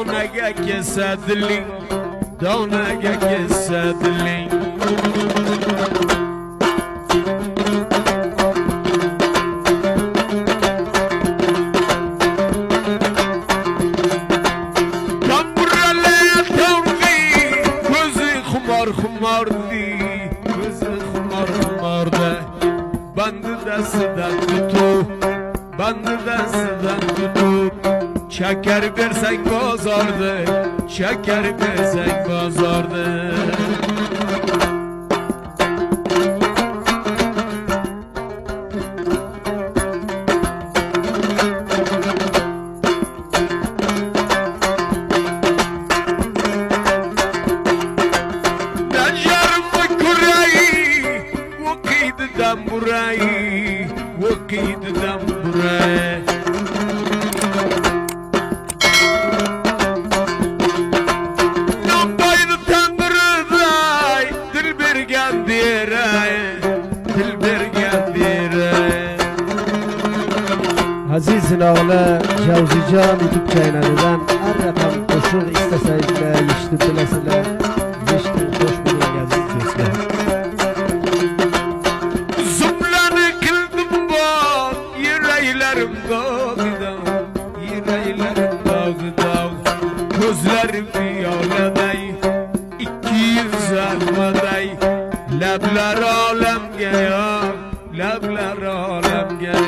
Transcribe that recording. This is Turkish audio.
donaga kelsa diling, donaga kelsa diling. Xumardi, ko'zi xumarda, bandi dastidan tutib, bandi dastidan tutib, shakar bersang bozorda, shakar bersang bozorda. Burayı, vakitden buraya. Nambaydı Tanrı'day, dil bergen diyere, dil bergen diyere. Azizin oğlu Cavzican YouTube kanalından her rakam koşul isteseydiler, yişti bilesiler, yişti hoş bulun aziz dostlar. Yüreğlerim dağıda, yüreğlerim dağıda, gözlerim piyaleday, 200 elmaday, lebler alemge ya, lebler alemge.